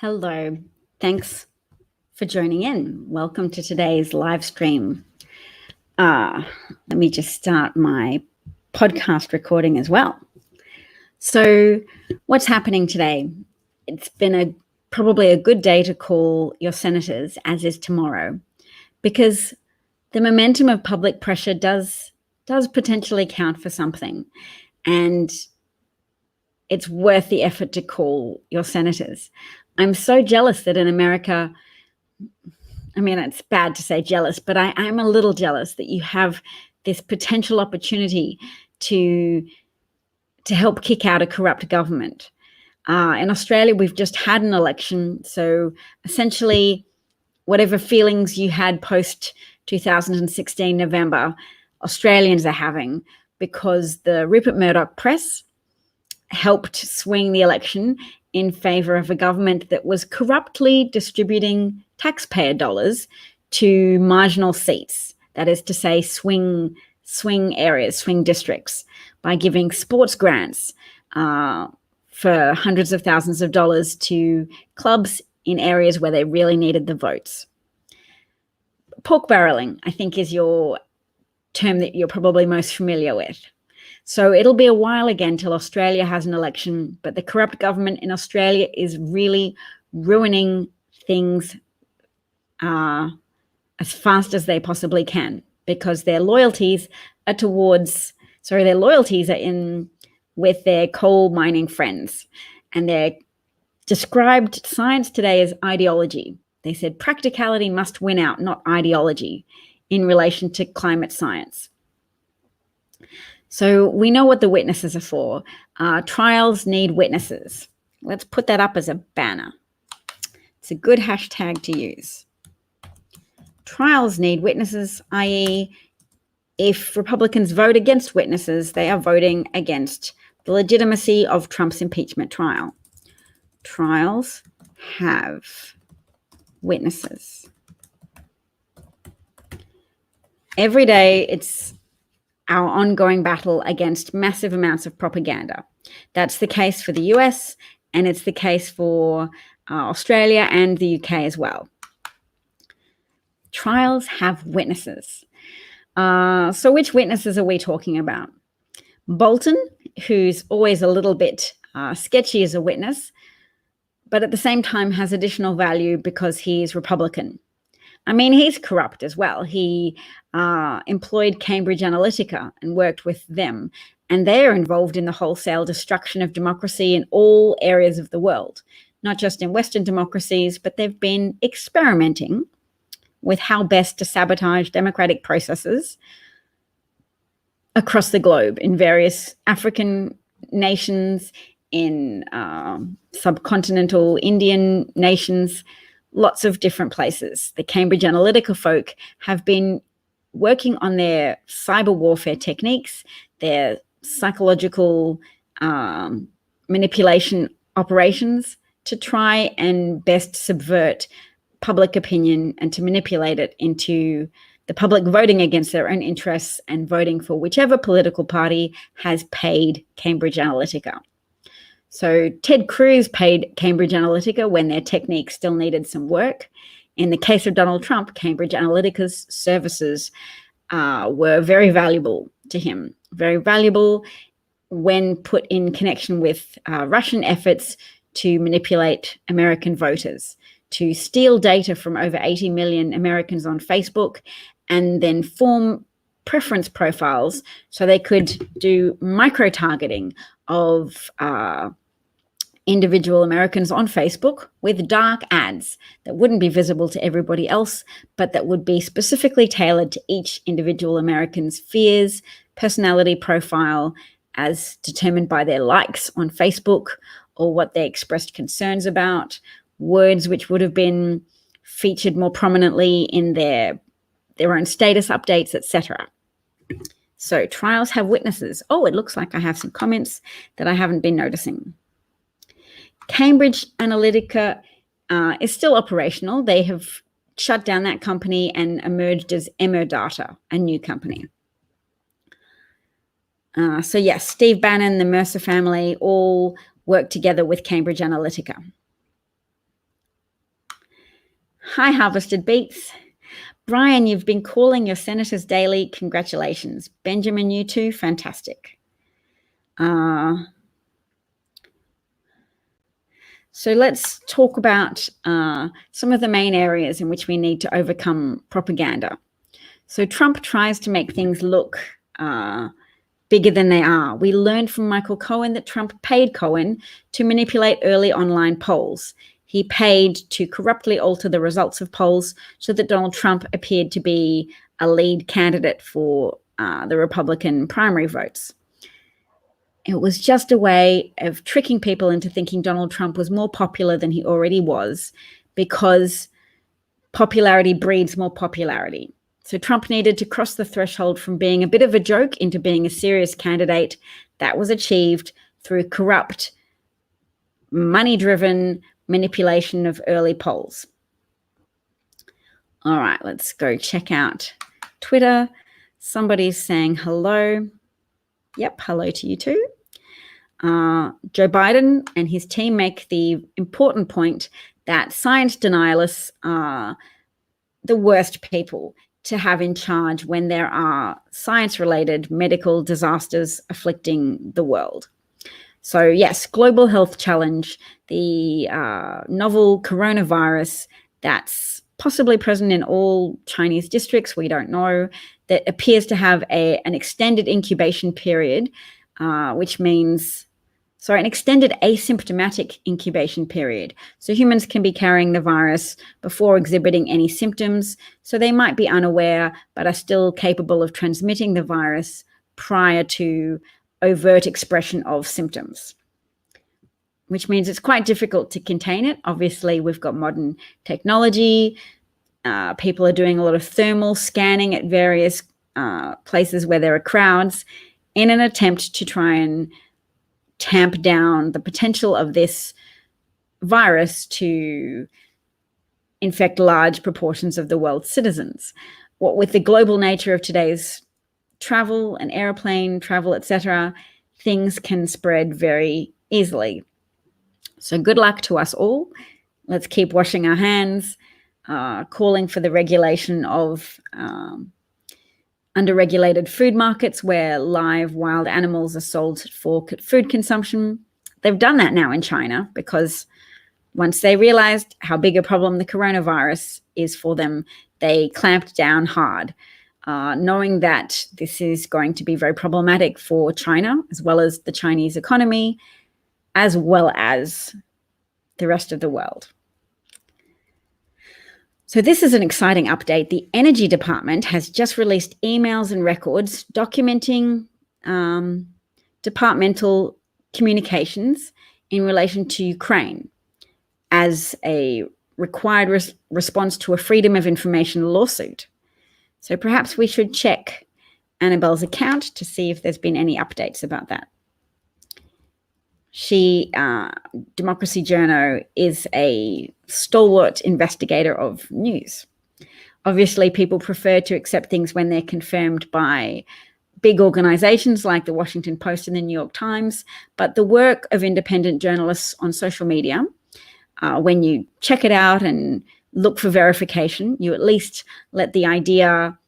Hello. Thanks for joining in. Welcome to today's live stream. Let me just start my podcast recording as well. So what's happening today? It's been probably a good day to call your senators, as is tomorrow, because the momentum of public pressure does potentially count for something. And it's worth the effort to call your senators. I'm so jealous that in America, I mean, it's bad to say jealous, but I'm a little jealous that you have this potential opportunity to help kick out a corrupt government. In Australia, we've just had an election. So essentially, whatever feelings you had post 2016 November, Australians are having, because the Rupert Murdoch press helped swing the election in favor of a government that was corruptly distributing taxpayer dollars to marginal seats. That is to say, swing areas, swing districts, by giving sports grants for hundreds of thousands of dollars to clubs in areas where they really needed the votes. Pork barreling, I think, is your term that you're probably most familiar with. So it'll be a while again till Australia has an election, but the corrupt government in Australia is really ruining things as fast as they possibly can, because their loyalties are in with their coal mining friends. And they're described science today as ideology. They said practicality must win out, not ideology, in relation to climate science. So we know what the witnesses are for. Trials need witnesses. Let's put that up as a banner. It's a good hashtag to use. Trials need witnesses, i.e., if Republicans vote against witnesses, they are voting against the legitimacy of Trump's impeachment trial. Trials have witnesses. Every day, it's our ongoing battle against massive amounts of propaganda. That's the case for the US, and it's the case for Australia and the UK as well. Trials have witnesses. So which witnesses are we talking about? Bolton, who's always a little bit sketchy as a witness, but at the same time has additional value because he's Republican. I mean, he's corrupt as well. He employed Cambridge Analytica and worked with them, and they are involved in the wholesale destruction of democracy in all areas of the world, not just in Western democracies, but they've been experimenting with how best to sabotage democratic processes across the globe in various African nations, in subcontinental Indian nations, lots of different places. The Cambridge Analytica folk have been working on their cyber warfare techniques, their psychological manipulation operations, to try and best subvert public opinion and to manipulate it into the public voting against their own interests and voting for whichever political party has paid Cambridge Analytica. So Ted Cruz paid Cambridge Analytica when their techniques still needed some work. In the case of Donald Trump, Cambridge Analytica's services were very valuable to him, very valuable when put in connection with Russian efforts to manipulate American voters, to steal data from over 80 million Americans on Facebook and then form preference profiles so they could do micro-targeting of individual Americans on Facebook with dark ads that wouldn't be visible to everybody else, but that would be specifically tailored to each individual American's fears, personality profile, as determined by their likes on Facebook or what they expressed concerns about, words which would have been featured more prominently in their own status updates, etc. So trials have witnesses. Oh, it looks like I have some comments that I haven't been noticing. Cambridge Analytica is still operational. They have shut down that company and emerged as Emerdata, a new company. So yes, Steve Bannon, the Mercer family, all work together with Cambridge Analytica. Hi, Harvested Beets. Brian, you've been calling your senators daily. Congratulations. Benjamin, you too. Fantastic. So let's talk about some of the main areas in which we need to overcome propaganda. So Trump tries to make things look bigger than they are. We learned from Michael Cohen that Trump paid Cohen to manipulate early online polls. He paid to corruptly alter the results of polls so that Donald Trump appeared to be a lead candidate for the Republican primary votes. It was just a way of tricking people into thinking Donald Trump was more popular than he already was, because popularity breeds more popularity. So Trump needed to cross the threshold from being a bit of a joke into being a serious candidate. That was achieved through corrupt, money-driven manipulation of early polls. All right, let's go check out Twitter. Somebody's saying hello. Yep, hello to you too. Joe Biden and his team make the important point that science denialists are the worst people to have in charge when there are science-related medical disasters afflicting the world. So yes, global health challenge, the novel coronavirus that's possibly present in all Chinese districts, we don't know, that appears to have an extended incubation period, which means, an extended asymptomatic incubation period. So humans can be carrying the virus before exhibiting any symptoms. So they might be unaware, but are still capable of transmitting the virus prior to overt expression of symptoms, which means it's quite difficult to contain it. Obviously, we've got modern technology. People are doing a lot of thermal scanning at various places where there are crowds in an attempt to try and tamp down the potential of this virus to infect large proportions of the world's citizens. What with the global nature of today's travel and airplane travel, etc., things can spread very easily. So good luck to us all. Let's keep washing our hands, calling for the regulation of under-regulated food markets where live wild animals are sold for food consumption. They've done that now in China because once they realized how big a problem the coronavirus is for them, they clamped down hard, knowing that this is going to be very problematic for China, as well as the Chinese economy, as well as the rest of the world. So this is an exciting update. The Energy Department has just released emails and records documenting departmental communications in relation to Ukraine as a required response to a Freedom of Information lawsuit. So perhaps we should check Annabelle's account to see if there's been any updates about that. She, Democracy Journo, is a stalwart investigator of news. Obviously, people prefer to accept things when they're confirmed by big organizations like the Washington Post and the New York Times, but the work of independent journalists on social media, when you check it out and look for verification, you at least let the idea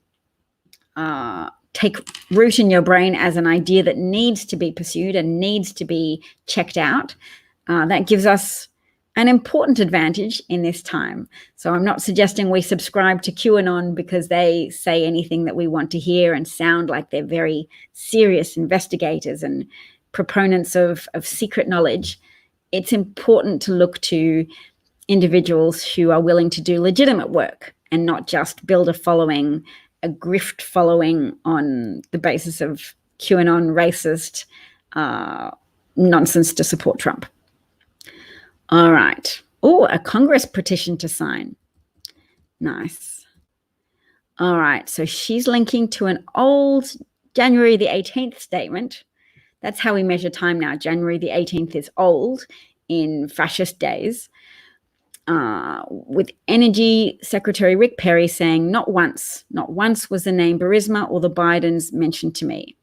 take root in your brain as an idea that needs to be pursued and needs to be checked out. That gives us an important advantage in this time. So I'm not suggesting we subscribe to QAnon because they say anything that we want to hear and sound like they're very serious investigators and proponents of secret knowledge. It's important to look to individuals who are willing to do legitimate work and not just build a following, a grift following on the basis of QAnon racist nonsense to support Trump. All right. Oh, a Congress petition to sign. Nice. All right. So she's linking to an old January the 18th statement. That's how we measure time now. January the 18th is old in fascist days. With Energy Secretary Rick Perry saying, not once was the name Burisma or the Bidens mentioned to me.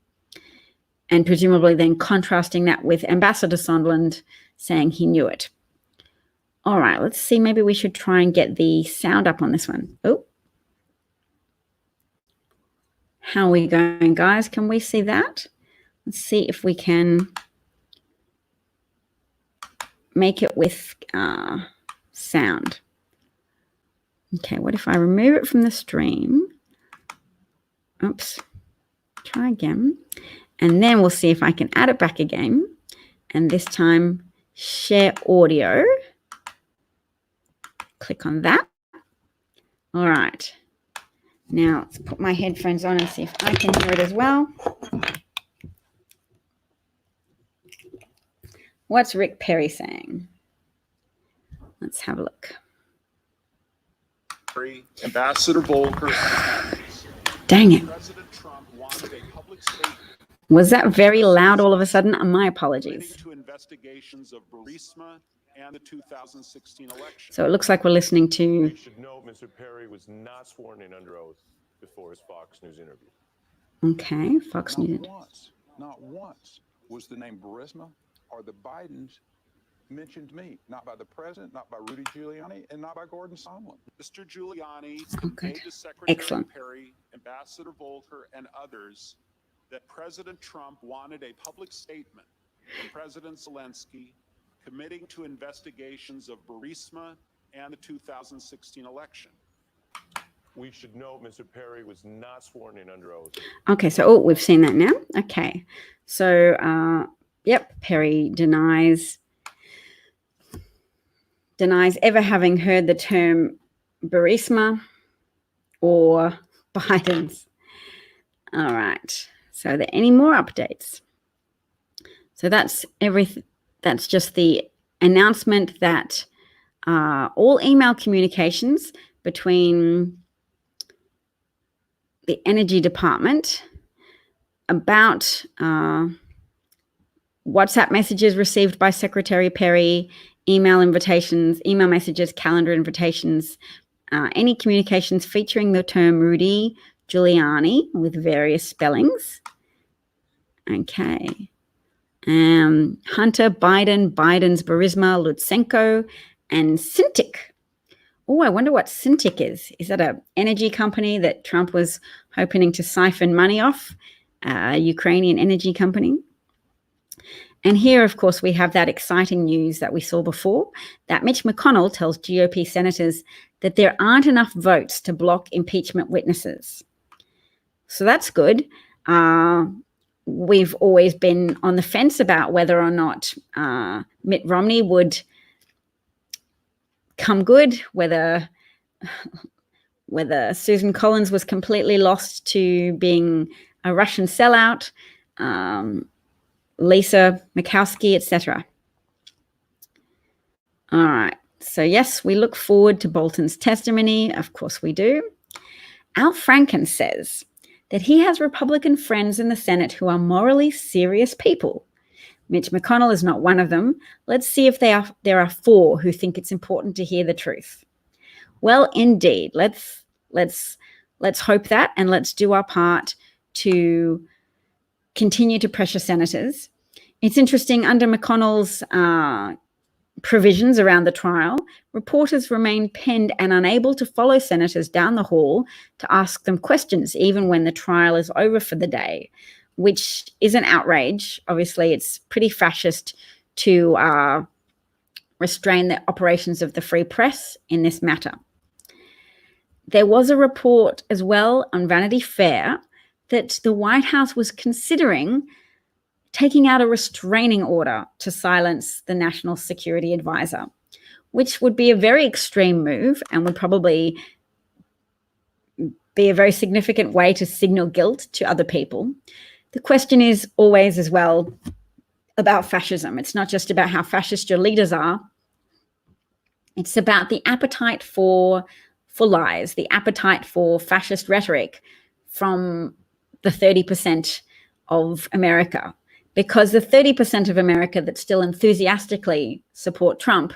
And presumably then contrasting that with Ambassador Sondland saying he knew it. All right, let's see. Maybe we should try and get the sound up on this one. Oh. How are we going, guys? Can we see that? Let's see if we can make it with sound. Okay, what if I remove it from the stream? Oops. Try again. And then we'll see if I can add it back again. And this time, share audio. Click on that. All right. Now, let's put my headphones on and see if I can hear it as well. What's Rick Perry saying? Let's have a look. Ambassador Volker. Dang it. President Trump wanted a public statement. Was that very loud all of a sudden? My apologies. To investigations of Burisma and the 2016 election. So it looks like we're listening to... You should note Mr. Perry was not sworn in under oath before his Fox News interview. Okay, Fox News. Not once was the name Burisma or the Bidens mentioned to me, not by the president, not by Rudy Giuliani, and not by Gordon Sondland. Mr. Giuliani Okay. made to Secretary Excellent. Perry, Ambassador Volker, and others that President Trump wanted a public statement from President Zelensky committing to investigations of Burisma and the 2016 election. We should note Mr. Perry was not sworn in under oath. Okay, so we've seen that now. Okay, so yep, Perry denies ever having heard the term Burisma or Biden's. All right. So are there any more updates? So that's everything. That's just the announcement that all email communications between the Energy Department about WhatsApp messages received by Secretary Perry, email invitations, email messages, calendar invitations, any communications featuring the term Rudy Giuliani with various spellings. Okay. Hunter Biden, Biden's Burisma, Lutsenko, and Cintiq. Oh, I wonder what Cintiq is. Is that an energy company that Trump was hoping to siphon money off? A Ukrainian energy company? And here, of course, we have that exciting news that we saw before, that Mitch McConnell tells GOP senators that there aren't enough votes to block impeachment witnesses. So that's good. We've always been on the fence about whether or not Mitt Romney would come good, whether Susan Collins was completely lost to being a Russian sellout, Lisa Murkowski, etc. All right. So, yes, we look forward to Bolton's testimony. Of course we do. Al Franken says that he has Republican friends in the Senate who are morally serious people. Mitch McConnell is not one of them. Let's see if there are 4 who think it's important to hear the truth. Well, indeed. Let's hope that, and let's do our part to continue to pressure senators. It's interesting, under McConnell's provisions around the trial, reporters remain penned and unable to follow senators down the hall to ask them questions, even when the trial is over for the day, which is an outrage. Obviously, it's pretty fascist to restrain the operations of the free press in this matter. There was a report as well on Vanity Fair that the White House was considering taking out a restraining order to silence the National Security Advisor, which would be a very extreme move and would probably be a very significant way to signal guilt to other people. The question is always as well about fascism. It's not just about how fascist your leaders are. It's about the appetite for lies, the appetite for fascist rhetoric from the 30% of America. Because the 30% of America that still enthusiastically support Trump,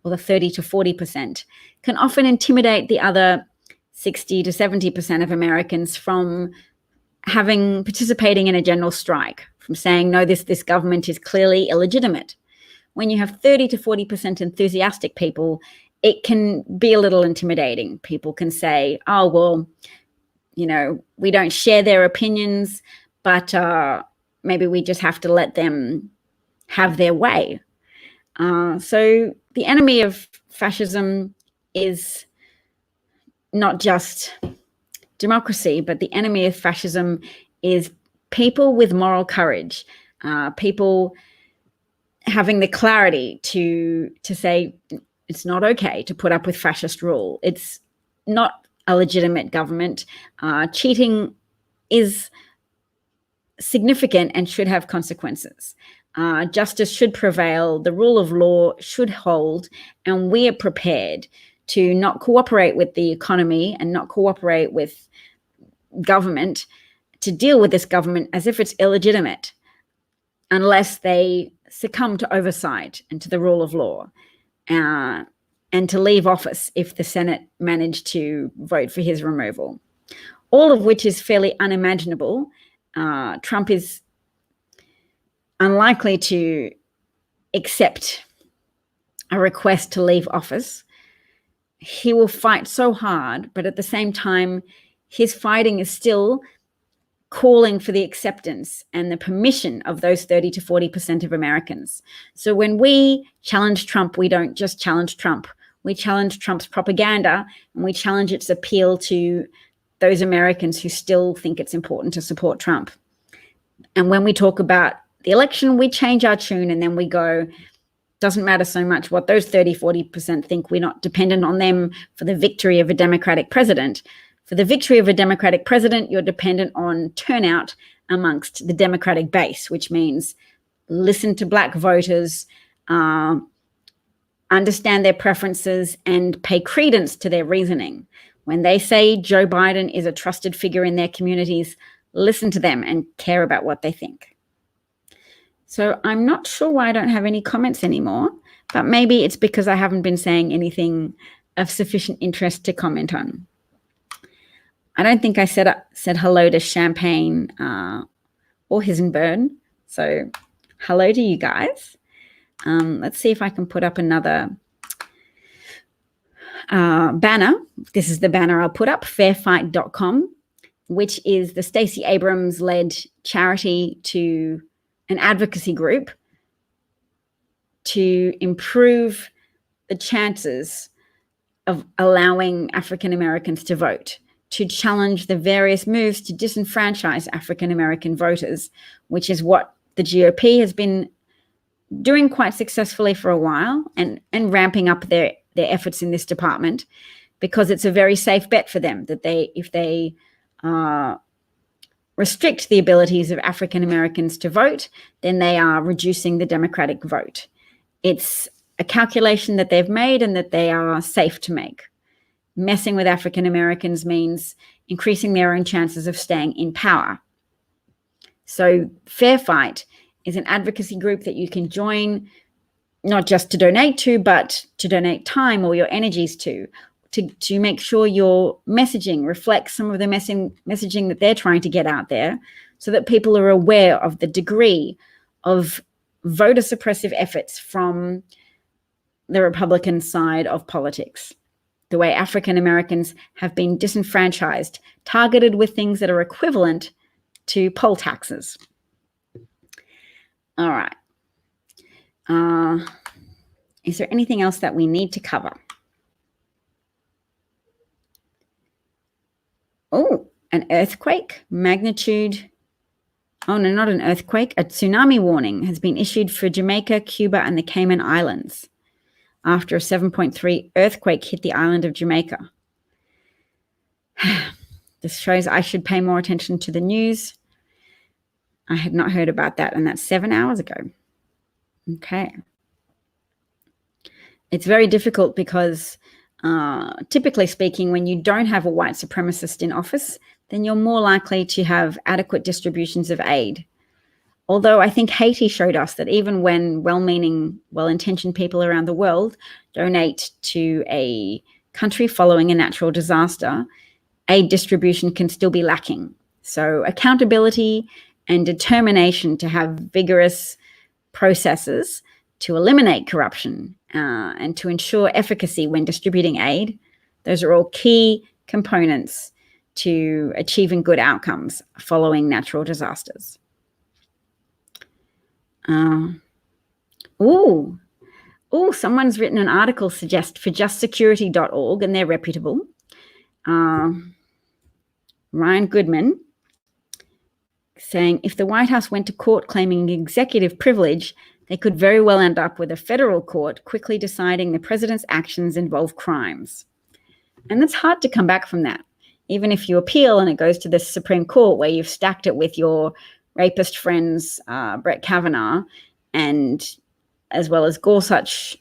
or the 30 to 40%, can often intimidate the other 60 to 70% of Americans from participating in a general strike, from saying, no, this government is clearly illegitimate. when you have 30 to 40% enthusiastic people, it can be a little intimidating. People can say, oh, well, we don't share their opinions, but maybe we just have to let them have their way. So the enemy of fascism is not just democracy, but the enemy of fascism is people with moral courage, people having the clarity to say it's not okay to put up with fascist rule. It's not a legitimate government. Cheating is significant and should have consequences. Justice should prevail. The rule of law should hold, and we are prepared to not cooperate with the economy and not cooperate with government to deal with this government as if it's illegitimate unless they succumb to oversight and to the rule of law, and to leave office if the Senate managed to vote for his removal, all of which is fairly unimaginable. Trump is unlikely to accept a request to leave office. He will fight so hard, but at the same time, his fighting is still calling for the acceptance and the permission of those 30 to 40% of Americans. So when we challenge Trump, we don't just challenge Trump. We challenge Trump's propaganda, and we challenge its appeal to those Americans who still think it's important to support Trump. And when we talk about the election, we change our tune, and then we go, doesn't matter so much what those 30, 40% think. We're not dependent on them for the victory of a Democratic president. For the victory of a Democratic president, you're dependent on turnout amongst the Democratic base, which means listen to Black voters, understand their preferences, and pay credence to their reasoning. When they say Joe Biden is a trusted figure in their communities, listen to them and care about what they think. So I'm not sure why I don't have any comments anymore, but maybe it's because I haven't been saying anything of sufficient interest to comment on. I don't think I said hello to Champagne or Hisenburn. So hello to you guys. Let's see if I can put up another banner. This is the banner I'll put up, fairfight.com, which is the Stacey Abrams-led charity to an advocacy group to improve the chances of allowing African Americans to vote, to challenge the various moves to disenfranchise African American voters, which is what the GOP has been doing quite successfully for a while, and ramping up their efforts in this department, because it's a very safe bet for them that if they restrict the abilities of African Americans to vote, then they are reducing the Democratic vote. It's a calculation that they've made and that they are safe to make. Messing with African Americans means increasing their own chances of staying in power. So Fair Fight is an advocacy group that you can join, not just to donate to, but to donate time or your energies to make sure your messaging reflects some of the messaging that they're trying to get out there, so that people are aware of the degree of voter suppressive efforts from the Republican side of politics. The way African Americans have been disenfranchised, targeted with things that are equivalent to poll taxes. All right. Is there anything else that we need to cover? Oh, an earthquake magnitude. Oh, no, not an earthquake. A tsunami warning has been issued for Jamaica, Cuba, and the Cayman Islands after a 7.3 earthquake hit the island of Jamaica. This shows I should pay more attention to the news. I had not heard about that, and that's 7 hours ago. Okay. It's very difficult because typically speaking, when you don't have a white supremacist in office, then you're more likely to have adequate distributions of aid. Although I think Haiti showed us that even when well-meaning, well-intentioned people around the world donate to a country following a natural disaster, aid distribution can still be lacking. So accountability and determination to have vigorous processes to eliminate corruption and to ensure efficacy when distributing aid. Those are all key components to achieving good outcomes following natural disasters. Someone's written an article suggest for justsecurity.org, and they're reputable. Ryan Goodman saying, if the White House went to court claiming executive privilege, they could very well end up with a federal court quickly deciding the president's actions involve crimes. And it's hard to come back from that. Even if you appeal and it goes to the Supreme Court, where you've stacked it with your rapist friends, Brett Kavanaugh, and as well as Gorsuch,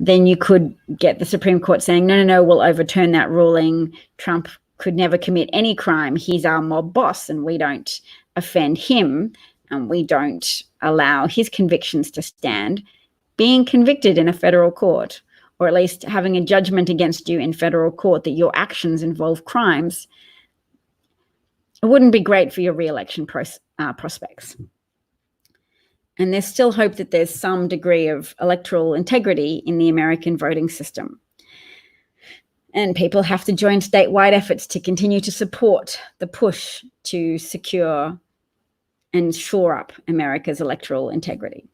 then you could get the Supreme Court saying, no, we'll overturn that ruling. Trump could never commit any crime. He's our mob boss, and we don't offend him, and we don't allow his convictions to stand. Being convicted in a federal court, or at least having a judgment against you in federal court that your actions involve crimes, it wouldn't be great for your re-election prospects. And there's still hope that there's some degree of electoral integrity in the American voting system. And people have to join statewide efforts to continue to support the push to secure and shore up America's electoral integrity.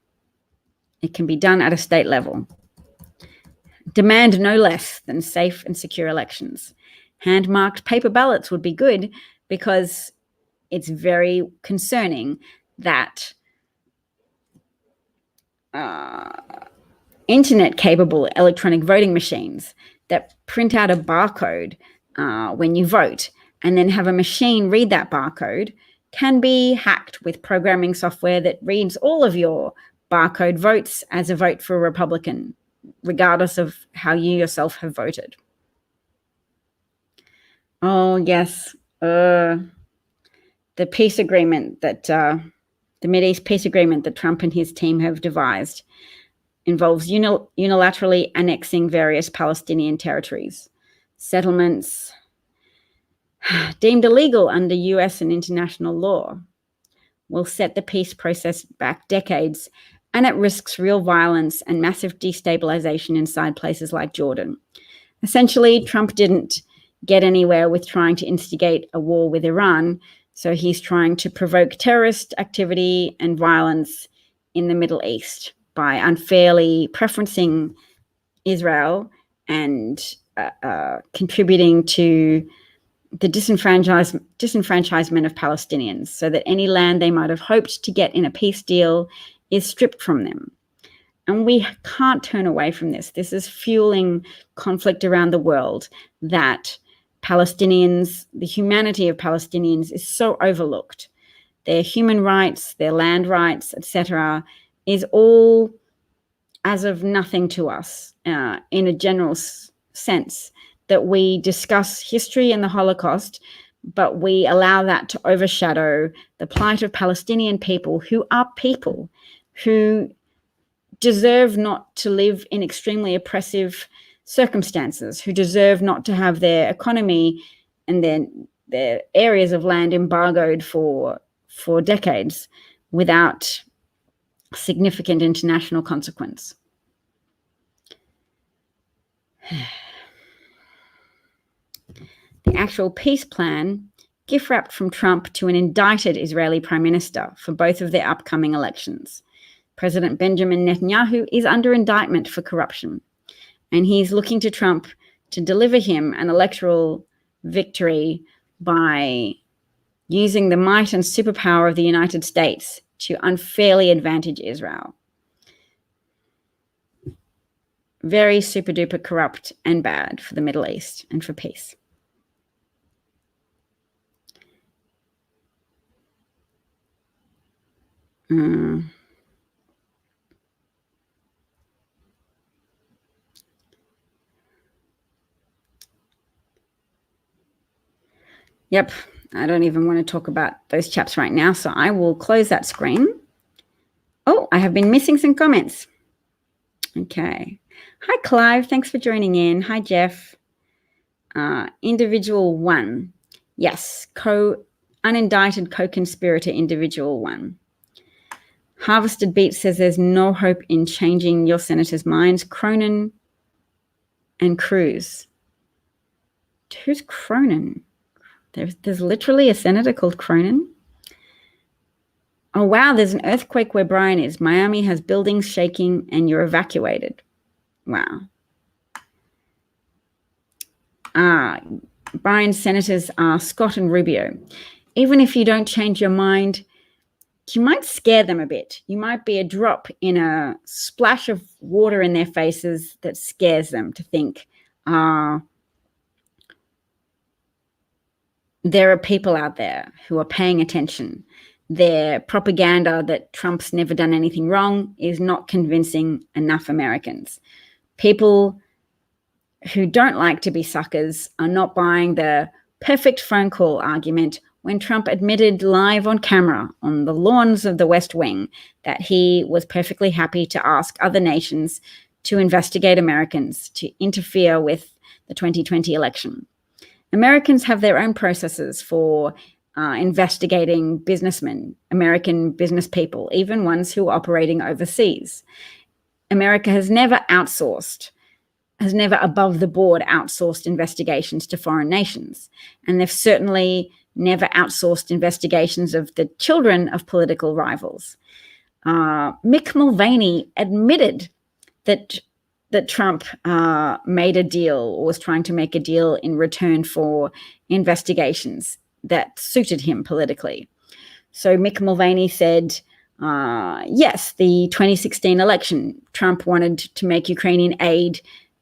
It can be done at a state level. Demand no less than safe and secure elections. Hand-marked paper ballots would be good, because it's very concerning that internet-capable electronic voting machines that print out a barcode when you vote and then have a machine read that barcode can be hacked with programming software that reads all of your barcode votes as a vote for a Republican, regardless of how you yourself have voted. Oh, yes. The peace agreement that the Mideast peace agreement that Trump and his team have devised involves unilaterally annexing various Palestinian territories. Settlements deemed illegal under US and international law will set the peace process back decades, and it risks real violence and massive destabilization inside places like Jordan. Essentially, Trump didn't get anywhere with trying to instigate a war with Iran, so he's trying to provoke terrorist activity and violence in the Middle East by unfairly preferencing Israel and contributing to the disenfranchisement of Palestinians, so that any land they might have hoped to get in a peace deal is stripped from them. And we can't turn away from this. This is fueling conflict around the world, that Palestinians, the humanity of Palestinians is so overlooked. Their human rights, their land rights, etc., is all as of nothing to us in a general sense, that we discuss history and the Holocaust, but we allow that to overshadow the plight of Palestinian people, who are people who deserve not to live in extremely oppressive circumstances, who deserve not to have their economy and their areas of land embargoed for decades without significant international consequence. The actual peace plan, gift wrapped from Trump to an indicted Israeli prime minister for both of their upcoming elections. President Benjamin Netanyahu is under indictment for corruption, and he's looking to Trump to deliver him an electoral victory by using the might and superpower of the United States to unfairly advantage Israel. Very super duper corrupt and bad for the Middle East and for peace. Yep, I don't even want to talk about those chaps right now, so I will close that screen. Oh, I have been missing some comments. Okay. Hi, Clive. Thanks for joining in. Hi, Jeff. Individual 1. Yes, unindicted co-conspirator individual 1. Harvested Beat says there's no hope in changing your senators' minds. Cronin and Cruz. Who's Cronin? There's literally a senator called Cronin. Oh, wow, there's an earthquake where Brian is. Miami has buildings shaking and you're evacuated. Wow. Brian's senators are Scott and Rubio. Even if you don't change your mind, you might scare them a bit. You might be a drop in a splash of water in their faces that scares them to think, there are people out there who are paying attention. Their propaganda that Trump's never done anything wrong is not convincing enough Americans. People who don't like to be suckers are not buying the perfect phone call argument when Trump admitted live on camera on the lawns of the West Wing that he was perfectly happy to ask other nations to investigate Americans to interfere with the 2020 election. Americans have their own processes for investigating businessmen, American business people, even ones who are operating overseas. America has never above the board outsourced investigations to foreign nations. And they've certainly never outsourced investigations of the children of political rivals. Mick Mulvaney admitted that Trump made a deal or was trying to make a deal in return for investigations that suited him politically. So Mick Mulvaney said, yes, the 2016 election, Trump wanted to make Ukrainian aid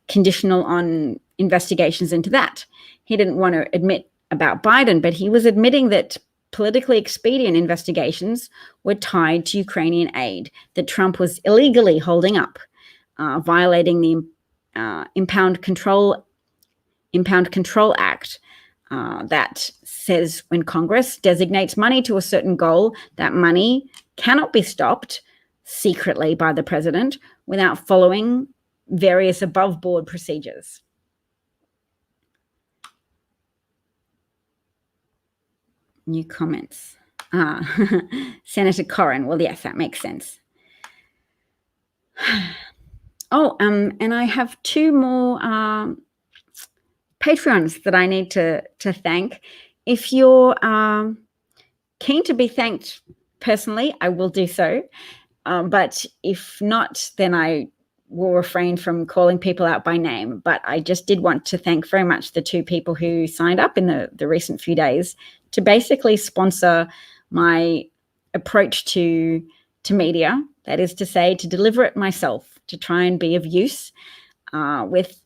conditional on investigations into that. He didn't want to admit about Biden, but he was admitting that politically expedient investigations were tied to Ukrainian aid that Trump was illegally holding up, violating the Impound Control Act that says when Congress designates money to a certain goal, that money cannot be stopped secretly by the president without following various above board procedures. New comments. Senator Corrin. Well, yes, that makes sense. Oh, and I have two more Patreons that I need to thank. If you're keen to be thanked personally, I will do so. But if not, then I will refrain from calling people out by name. But I just did want to thank very much the two people who signed up in the recent few days to basically sponsor my approach to media. That is to say, to deliver it myself, to try and be of use with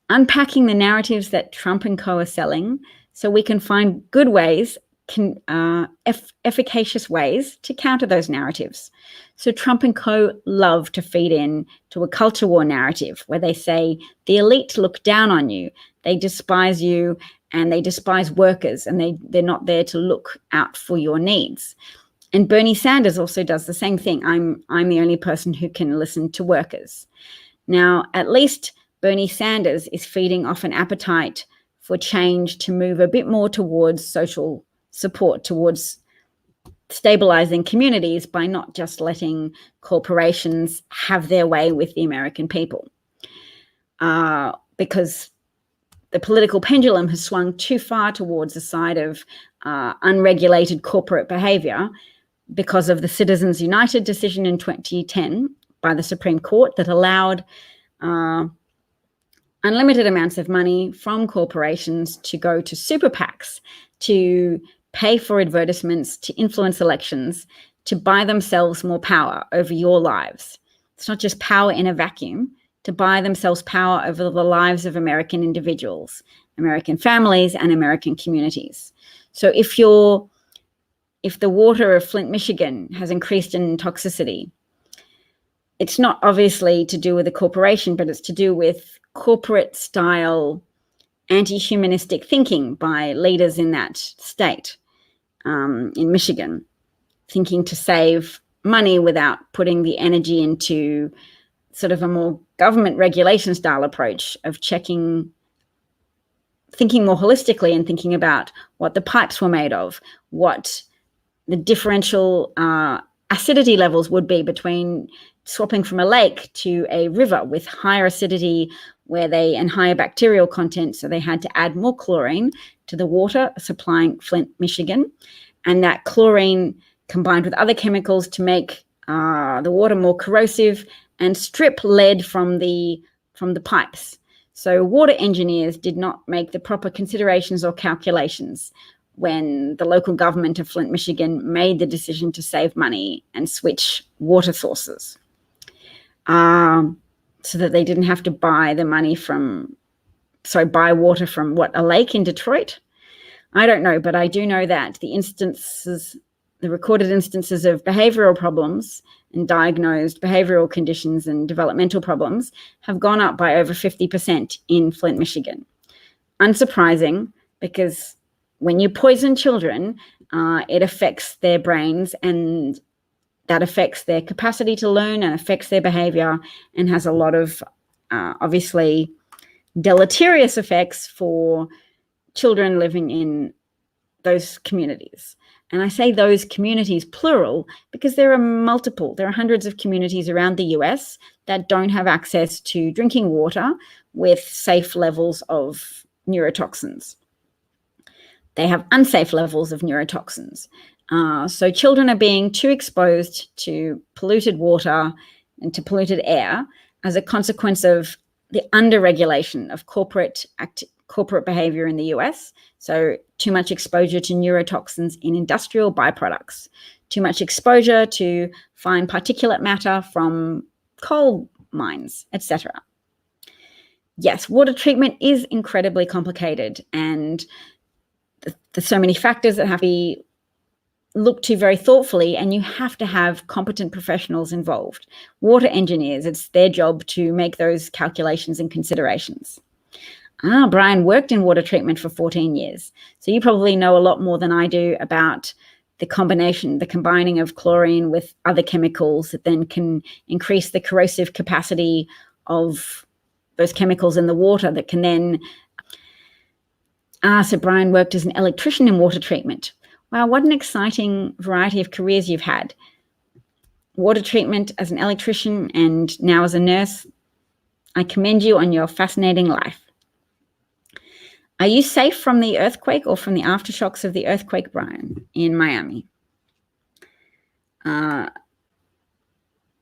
unpacking the narratives that Trump and co are selling so we can find good ways, efficacious ways to counter those narratives. So Trump and co love to feed in to a culture war narrative where they say the elite look down on you, they despise you, and they despise workers, and they're not there to look out for your needs. And Bernie Sanders also does the same thing. I'm the only person who can listen to workers. Now, at least Bernie Sanders is feeding off an appetite for change to move a bit more towards social support, towards stabilizing communities by not just letting corporations have their way with the American people. Because the political pendulum has swung too far towards the side of unregulated corporate behavior because of the Citizens United decision in 2010 by the Supreme Court that allowed unlimited amounts of money from corporations to go to super PACs, to pay for advertisements, to influence elections, to buy themselves more power over your lives. It's not just power in a vacuum, to buy themselves power over the lives of American individuals, American families, and American communities. So if the water of Flint, Michigan has increased in toxicity, it's not obviously to do with a corporation, but it's to do with corporate style anti-humanistic thinking by leaders in that state, in Michigan, thinking to save money without putting the energy into sort of a more government regulation style approach of thinking more holistically and thinking about what the pipes were made of, what the differential acidity levels would be between swapping from a lake to a river with higher acidity and higher bacterial content. So they had to add more chlorine to the water supplying Flint, Michigan. And that chlorine combined with other chemicals to make the water more corrosive and strip lead from the pipes. So water engineers did not make the proper considerations or calculations when the local government of Flint, Michigan made the decision to save money and switch water sources, so that they didn't have to buy water from a lake in Detroit? I don't know, but I do know that the recorded instances of behavioral problems and diagnosed behavioral conditions and developmental problems have gone up by over 50% in Flint, Michigan. Unsurprising, because when you poison children, it affects their brains, and that affects their capacity to learn and affects their behavior, and has a lot of obviously deleterious effects for children living in those communities. And I say those communities plural because there are hundreds of communities around the US that don't have access to drinking water with safe levels of neurotoxins. They have unsafe levels of neurotoxins. So children are being too exposed to polluted water and to polluted air as a consequence of the under-regulation of corporate behavior in the US. So too much exposure to neurotoxins in industrial byproducts, too much exposure to fine particulate matter from coal mines, etc. Yes, water treatment is incredibly complicated, and there's so many factors that have to be looked to very thoughtfully, and you have to have competent professionals involved. Water engineers, it's their job to make those calculations and considerations. Brian worked in water treatment for 14 years. So you probably know a lot more than I do about the combining of chlorine with other chemicals that then can increase the corrosive capacity of those chemicals in the water that can then... So Brian worked as an electrician in water treatment. Wow, what an exciting variety of careers you've had. Water treatment as an electrician and now as a nurse. I commend you on your fascinating life. Are you safe from the earthquake or from the aftershocks of the earthquake, Brian, in Miami?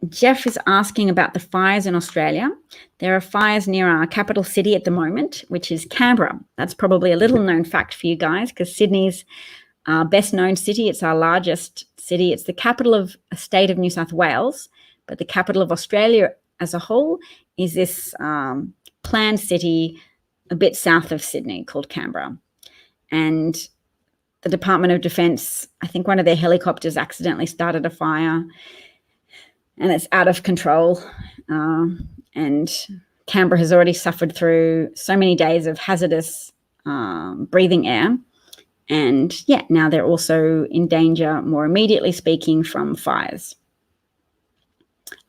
Jeff is asking about the fires in Australia. There are fires near our capital city at the moment, which is Canberra. That's probably a little known fact for you guys, because Sydney's our best known city. It's our largest city. It's the capital of a state of New South Wales, but the capital of Australia as a whole is this planned city a bit south of Sydney called Canberra. And the Department of Defence, I think one of their helicopters accidentally started a fire, and it's out of control. And Canberra has already suffered through so many days of hazardous breathing air. And yeah, now they're also in danger, more immediately speaking, from fires.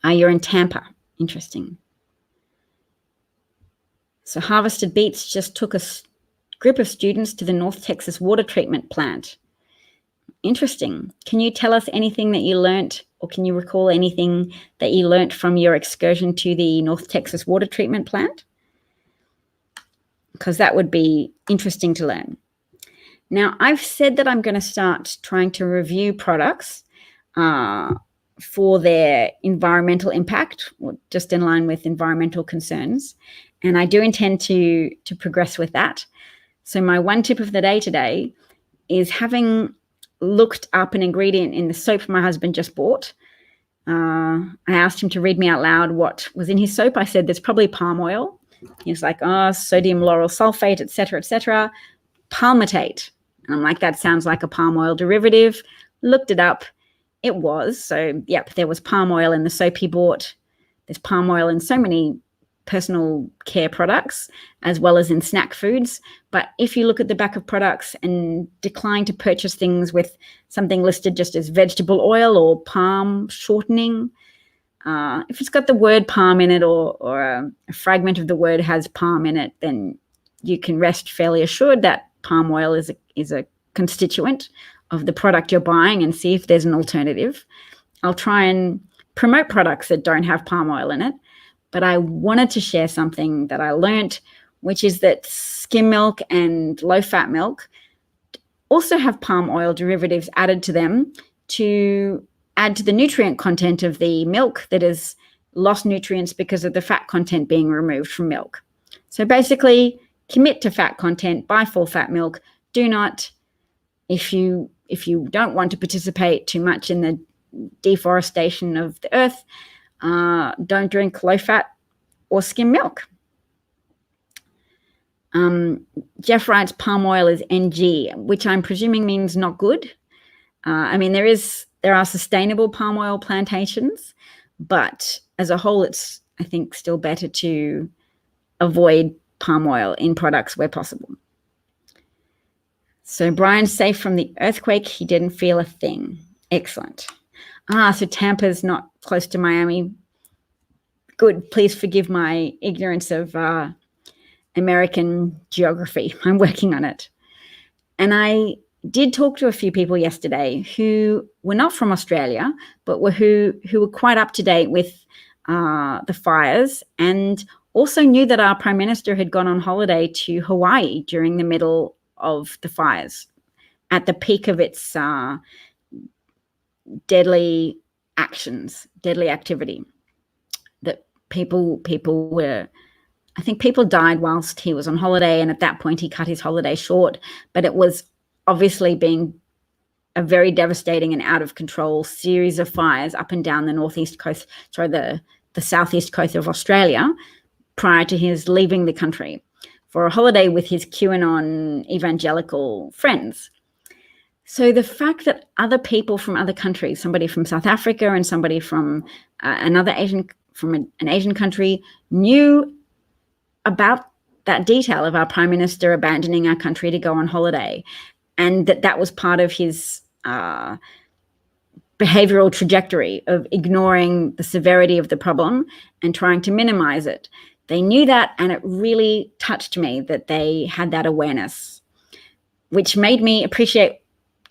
You're in Tampa. Interesting. So Harvested Beets just took a group of students to the North Texas water treatment plant. Interesting. Can you tell us anything that you learnt, or can you recall anything that you learnt from your excursion to the North Texas water treatment plant? Because that would be interesting to learn. Now, I've said that I'm going to start trying to review products for their environmental impact, or just in line with environmental concerns. And I do intend to progress with that. So my one tip of the day today is, having looked up an ingredient in the soap my husband just bought, I asked him to read me out loud what was in his soap. I said, there's probably palm oil. He was like, sodium lauryl sulfate, et cetera, palmitate. And I'm like, that sounds like a palm oil derivative. Looked it up. It was. So, yep, there was palm oil in the soap he bought. There's palm oil in so many personal care products, as well as in snack foods. But if you look at the back of products and decline to purchase things with something listed just as vegetable oil or palm shortening, if it's got the word palm in it, or a fragment of the word has palm in it, then you can rest fairly assured that palm oil is a constituent of the product you're buying, and see if there's an alternative. I'll try and promote products that don't have palm oil in it. But I wanted to share something that I learnt, which is that skim milk and low-fat milk also have palm oil derivatives added to them to add to the nutrient content of the milk that has lost nutrients because of the fat content being removed from milk. So basically, commit to fat content, buy full-fat milk. Do not, if you don't want to participate too much in the deforestation of the earth, don't drink low-fat or skim milk. Jeff writes palm oil is NG, which I'm presuming means not good. I mean, there are sustainable palm oil plantations, but as a whole, it's, I think, still better to avoid palm oil in products where possible. So Brian's safe from the earthquake. He didn't feel a thing. Excellent. So Tampa's not close to Miami. Good. Please forgive my ignorance of American geography. I'm working on it. And I did talk to a few people yesterday who were not from Australia, but who were quite up to date with the fires, and also knew that our Prime Minister had gone on holiday to Hawaii during the middle of the fires, at the peak of its deadly activity. That people were, I think people died whilst he was on holiday, and at that point he cut his holiday short. But it was obviously being a very devastating and out of control series of fires up and down the the southeast coast of Australia prior to his leaving the country for a holiday with his QAnon evangelical friends. So the fact that other people from other countries, somebody from South Africa and somebody from an Asian country, knew about that detail of our Prime Minister abandoning our country to go on holiday, and that was part of his behavioral trajectory of ignoring the severity of the problem and trying to minimize it. They knew that, and it really touched me that they had that awareness, which made me appreciate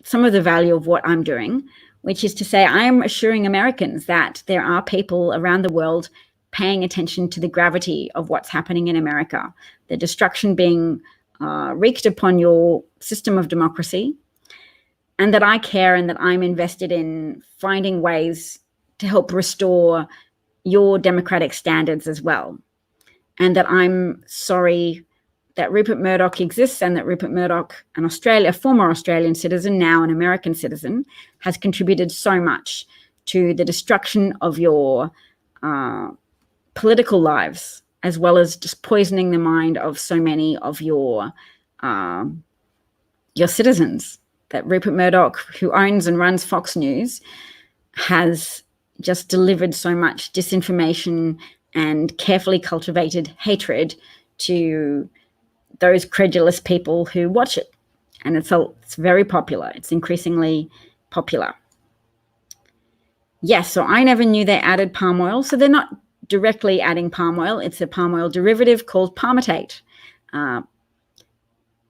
some of the value of what I'm doing, which is to say I'm assuring Americans that there are people around the world paying attention to the gravity of what's happening in America, the destruction being wreaked upon your system of democracy, and that I care and that I'm invested in finding ways to help restore your democratic standards as well. And that I'm sorry that Rupert Murdoch exists, and that Rupert Murdoch, a former Australian citizen, now an American citizen, has contributed so much to the destruction of your political lives, as well as just poisoning the mind of so many of your citizens. That Rupert Murdoch, who owns and runs Fox News, has just delivered so much disinformation and carefully cultivated hatred to those credulous people who watch it. And it's very popular. It's increasingly popular. Yes, so I never knew they added palm oil. So they're not directly adding palm oil. It's a palm oil derivative called palmitate.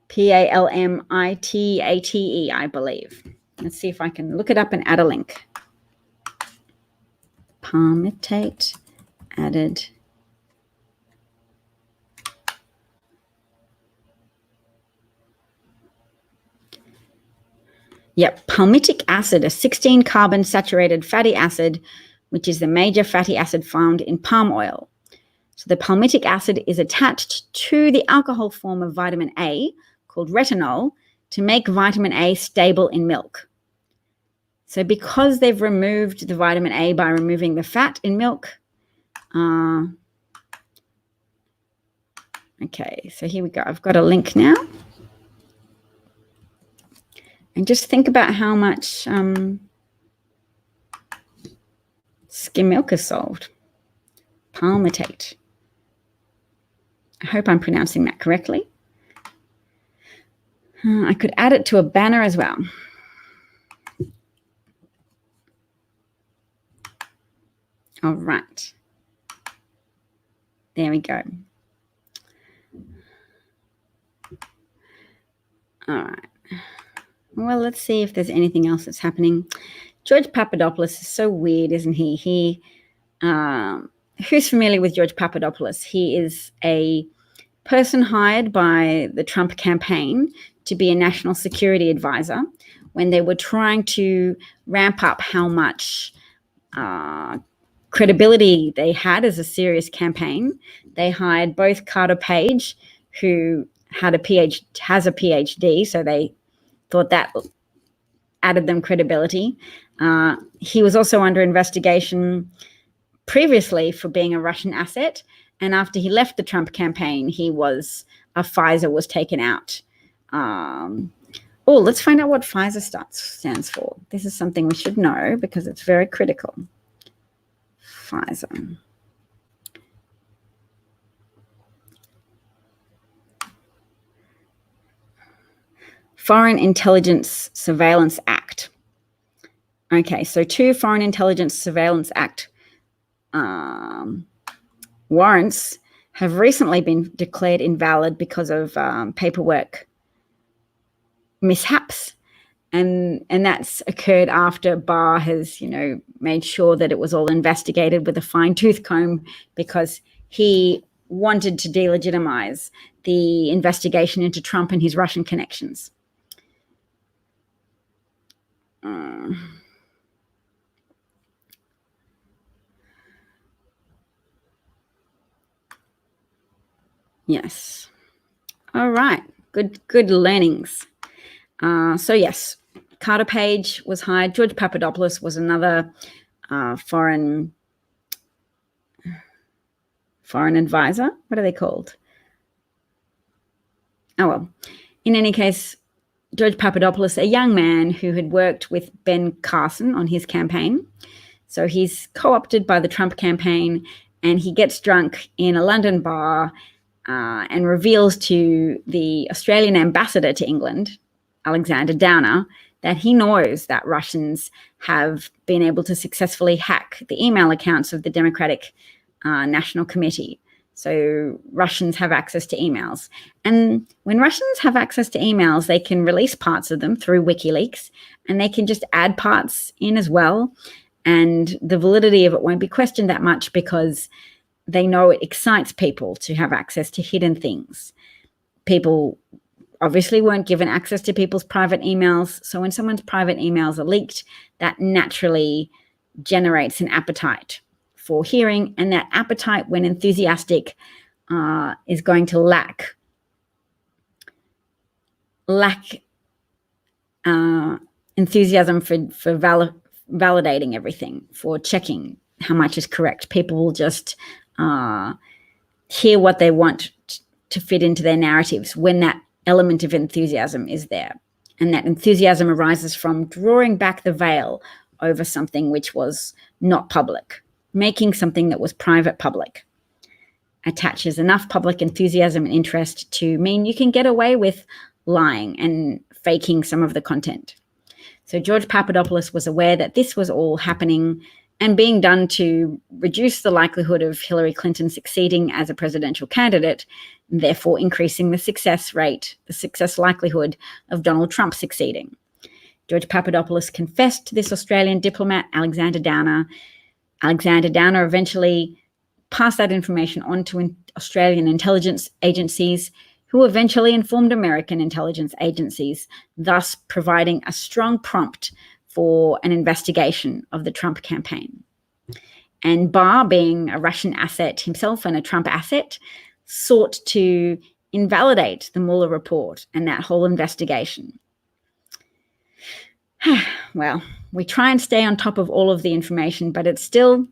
Palmitate, I believe. Let's see if I can look it up and add a link. Palmitate added. Yep, palmitic acid, a 16-carbon saturated fatty acid, which is the major fatty acid found in palm oil. So the palmitic acid is attached to the alcohol form of vitamin A, called retinol, to make vitamin A stable in milk. So because they've removed the vitamin A by removing the fat in milk, okay, so here we go. I've got a link now. And just think about how much skim milk is sold. Palmitate. I hope I'm pronouncing that correctly. I could add it to a banner as well. All right. There we go. All right. Well, let's see if there's anything else that's happening. George Papadopoulos is so weird, isn't he? Who's familiar with George Papadopoulos? He is a person hired by the Trump campaign to be a national security advisor when they were trying to ramp up how much credibility they had as a serious campaign. They hired both Carter Page, who has a PhD, so they thought that added them credibility. He was also under investigation previously for being a Russian asset, and after he left the Trump campaign, Pfizer was taken out. Let's find out what Pfizer stands for. This is something we should know because it's very critical. Pfizer. Foreign Intelligence Surveillance Act. Okay, so 2 Foreign Intelligence Surveillance Act warrants have recently been declared invalid because of paperwork mishaps. And that's occurred after Barr has, made sure that it was all investigated with a fine-tooth comb because he wanted to delegitimize the investigation into Trump and his Russian connections. Yes. All right. Good learnings. So yes, Carter Page was hired. George Papadopoulos was another foreign advisor. What are they called? Oh, well. In any case, George Papadopoulos, a young man who had worked with Ben Carson on his campaign. So he's co-opted by the Trump campaign, and he gets drunk in a London bar and reveals to the Australian ambassador to England, Alexander Downer, that he knows that Russians have been able to successfully hack the email accounts of the Democratic National Committee. So Russians have access to emails. And when Russians have access to emails, they can release parts of them through WikiLeaks, and they can just add parts in as well. And the validity of it won't be questioned that much because they know it excites people to have access to hidden things. People obviously weren't given access to people's private emails. So when someone's private emails are leaked, that naturally generates an appetite for hearing, and that appetite, when enthusiastic, is going to lack enthusiasm for validating everything, for checking how much is correct. People will just hear what they want to fit into their narratives when that element of enthusiasm is there. And that enthusiasm arises from drawing back the veil over something which was not public. Making something that was private public attaches enough public enthusiasm and interest to mean you can get away with lying and faking some of the content. So George Papadopoulos was aware that this was all happening and being done to reduce the likelihood of Hillary Clinton succeeding as a presidential candidate, therefore increasing the success likelihood of Donald Trump succeeding. George Papadopoulos confessed to this Australian diplomat, Alexander Downer. Alexander Downer eventually passed that information on to Australian intelligence agencies, who eventually informed American intelligence agencies, thus providing a strong prompt for an investigation of the Trump campaign. And Barr, being a Russian asset himself and a Trump asset, sought to invalidate the Mueller report and that whole investigation. Well, we try and stay on top of all of the information, but it's still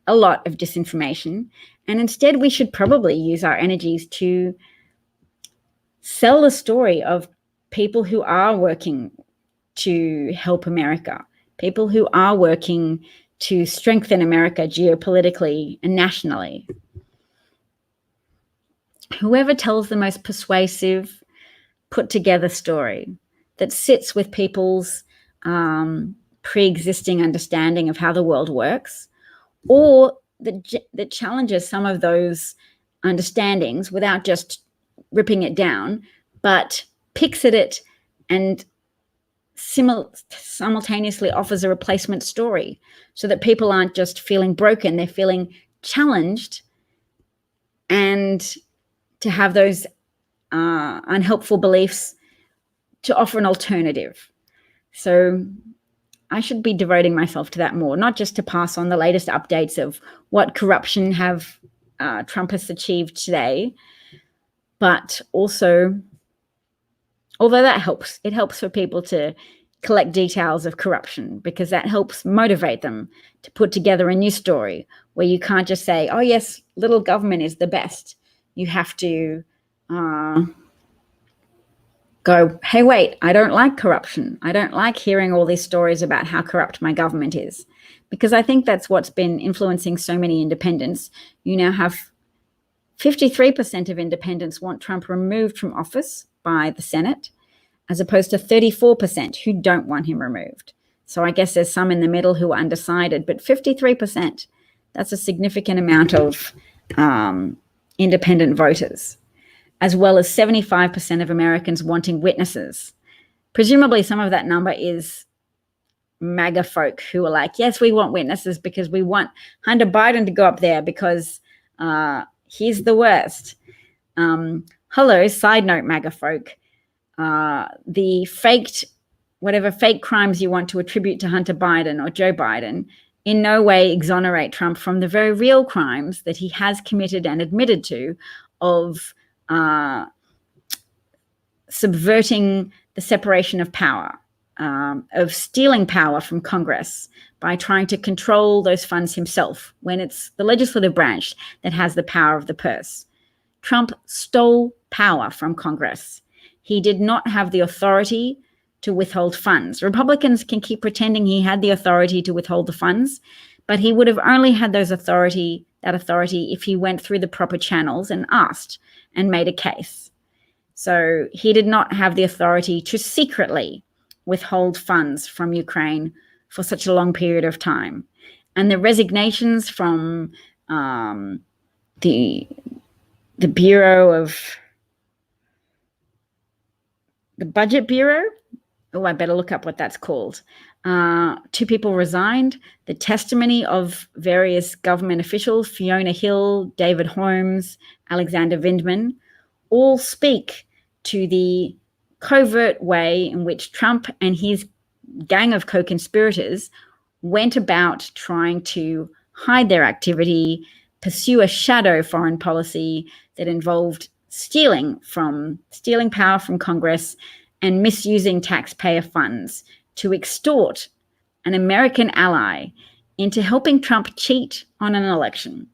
a lot of disinformation. And instead, we should probably use our energies to sell the story of people who are working to help America, people who are working to strengthen America geopolitically and nationally. Whoever tells the most persuasive, put together story that sits with people's pre-existing understanding of how the world works, or that challenges some of those understandings without just ripping it down, but picks at it and simultaneously offers a replacement story so that people aren't just feeling broken, they're feeling challenged, and to have those unhelpful beliefs to offer an alternative. So I should be devoting myself to that more, not just to pass on the latest updates of what corruption Trump has achieved today, but also, although that helps, it helps for people to collect details of corruption, because that helps motivate them to put together a news story where you can't just say, oh yes, little government is the best. You have to go, hey, wait, I don't like corruption. I don't like hearing all these stories about how corrupt my government is, because I think that's what's been influencing so many independents. You now have 53% of independents want Trump removed from office by the Senate, as opposed to 34% who don't want him removed. So I guess there's some in the middle who are undecided, but 53%, that's a significant amount of independent voters, as well as 75% of Americans wanting witnesses. Presumably some of that number is MAGA folk who are like, yes, we want witnesses because we want Hunter Biden to go up there because he's the worst. Hello, side note, MAGA folk. The whatever fake crimes you want to attribute to Hunter Biden or Joe Biden in no way exonerate Trump from the very real crimes that he has committed and admitted to of subverting the separation of power, of stealing power from Congress by trying to control those funds himself when it's the legislative branch that has the power of the purse. Trump stole power from Congress. He did not have the authority to withhold funds. Republicans can keep pretending he had the authority to withhold the funds, but he would have only had that authority if he went through the proper channels and asked and made a case. So he did not have the authority to secretly withhold funds from Ukraine for such a long period of time. And the resignations from the Bureau of the Budget Bureau. Oh, I better look up what that's called. 2 people resigned. The testimony of various government officials, Fiona Hill, David Holmes, Alexander Vindman, all speak to the covert way in which Trump and his gang of co-conspirators went about trying to hide their activity, pursue a shadow foreign policy that involved stealing power from Congress and misusing taxpayer funds to extort an American ally into helping Trump cheat on an election.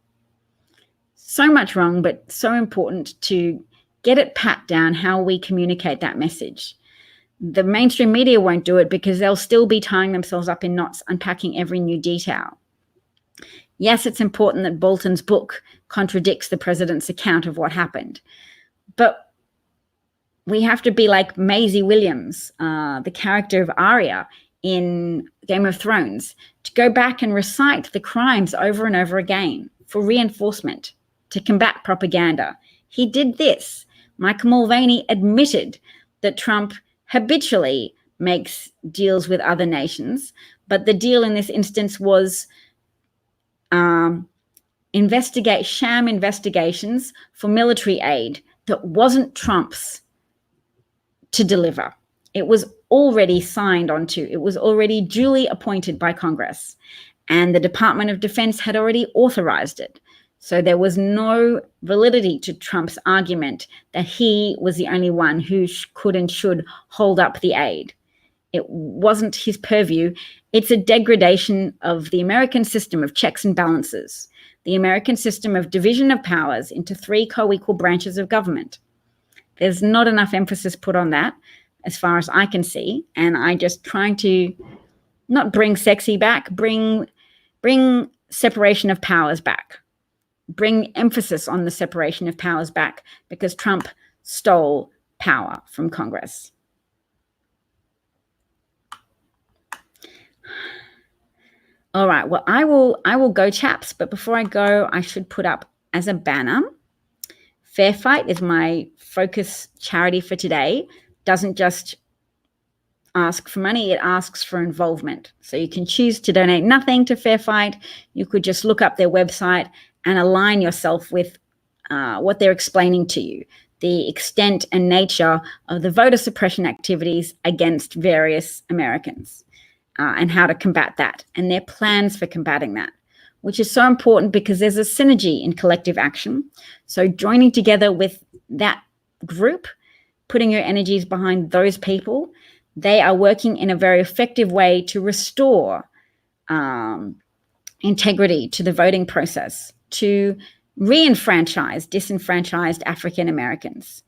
So much wrong, but so important to get it pat down how we communicate that message. The mainstream media won't do it because they'll still be tying themselves up in knots, unpacking every new detail. Yes, it's important that Bolton's book contradicts the president's account of what happened, but we have to be like Maisie Williams, the character of Arya in Game of Thrones, to go back and recite the crimes over and over again for reinforcement, to combat propaganda. He did this. Michael Mulvaney admitted that Trump habitually makes deals with other nations, but the deal in this instance was sham investigations for military aid that wasn't Trump's to deliver. It was already signed onto. It was already duly appointed by Congress, and the Department of Defense had already authorized it. So there was no validity to Trump's argument that he was the only one who could and should hold up the aid. It wasn't his purview. It's a degradation of the American system of checks and balances, the American system of division of powers into 3 co-equal branches of government. There's not enough emphasis put on that, as far as I can see, and I just trying to not bring sexy back, bring separation of powers back. Bring emphasis on the separation of powers back, because Trump stole power from Congress. All right, well, I will go, chaps, but before I go, I should put up as a banner, Fair Fight is my focus charity for today. Doesn't just ask for money, it asks for involvement. So you can choose to donate nothing to Fair Fight. You could just look up their website and align yourself with what they're explaining to you, the extent and nature of the voter suppression activities against various Americans, and how to combat that, and their plans for combating that, which is so important because there's a synergy in collective action. So joining together with that group, putting your energies behind those people, they are working in a very effective way to restore integrity to the voting process, to re-enfranchise disenfranchised African Americans.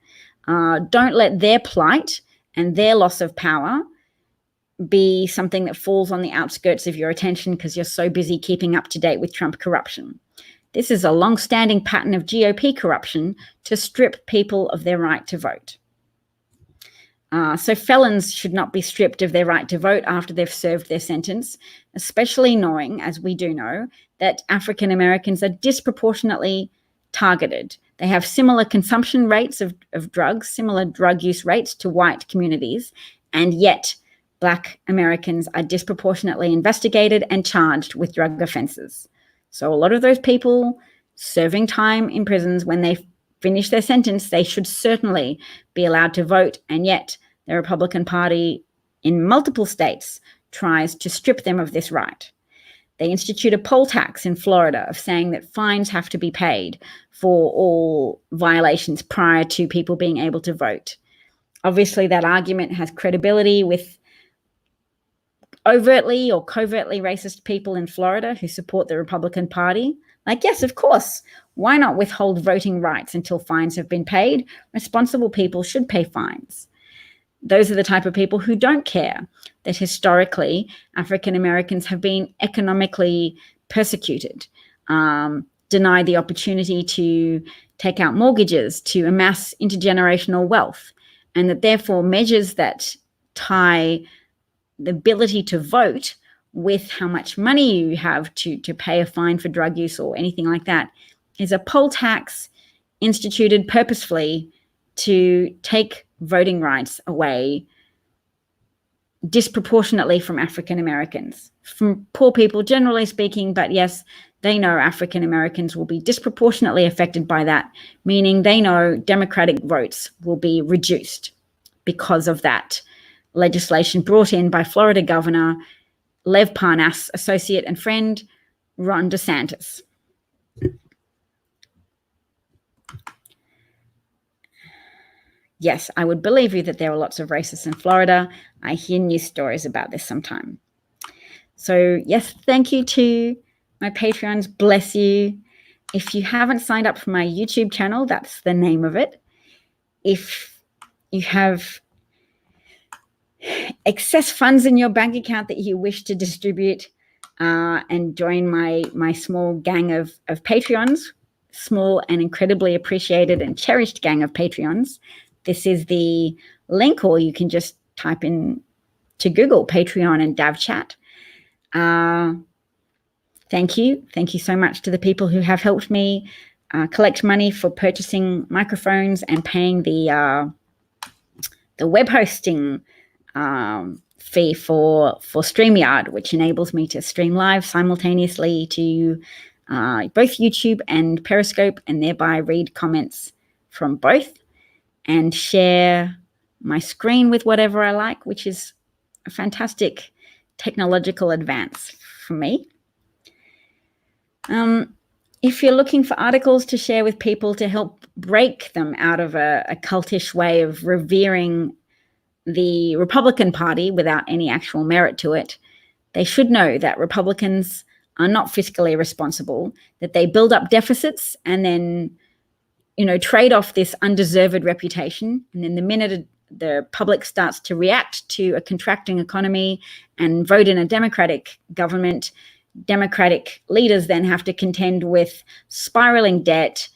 Don't let their plight and their loss of power be something that falls on the outskirts of your attention because you're so busy keeping up to date with Trump corruption. This is a long-standing pattern of GOP corruption to strip people of their right to vote. So felons should not be stripped of their right to vote after they've served their sentence, especially knowing, as we do know, that African Americans are disproportionately targeted. They have similar consumption rates of drugs, similar drug use rates to white communities, and yet Black Americans are disproportionately investigated and charged with drug offenses. So a lot of those people serving time in prisons, when they finish their sentence, they should certainly be allowed to vote, and yet the Republican Party in multiple states tries to strip them of this right. They institute a poll tax in Florida of saying that fines have to be paid for all violations prior to people being able to vote. Obviously, that argument has credibility with overtly or covertly racist people in Florida who support the Republican Party. Like, yes, of course, why not withhold voting rights until fines have been paid? Responsible people should pay fines. Those are the type of people who don't care that historically African Americans have been economically persecuted, denied the opportunity to take out mortgages, to amass intergenerational wealth, and that therefore measures that tie the ability to vote with how much money you have to pay a fine for drug use or anything like that is a poll tax instituted purposefully to take voting rights away disproportionately from African Americans, from poor people generally speaking, but yes, they know African Americans will be disproportionately affected by that, meaning they know Democratic votes will be reduced because of that legislation brought in by Florida Governor Lev Parnas' associate and friend, Ron DeSantis. Yes, I would believe you that there are lots of racists in Florida. I hear news stories about this sometime. So yes, thank you to my Patreons. Bless you. If you haven't signed up for my YouTube channel, that's the name of it. If you have excess funds in your bank account that you wish to distribute and join my small gang of Patreons, small and incredibly appreciated and cherished gang of Patreons, this is the link, or you can just type in to Google Patreon and DavChat. Thank you. Thank you so much to the people who have helped me collect money for purchasing microphones and paying the web hosting fee for StreamYard, which enables me to stream live simultaneously to both YouTube and Periscope, and thereby read comments from both and share my screen with whatever I like, which is a fantastic technological advance for me. If you're looking for articles to share with people to help break them out of a cultish way of revering the Republican Party without any actual merit to it, they should know that Republicans are not fiscally responsible, that they build up deficits and then, trade off this undeserved reputation. And then the minute the public starts to react to a contracting economy and vote in a Democratic government, Democratic leaders then have to contend with spiraling debt,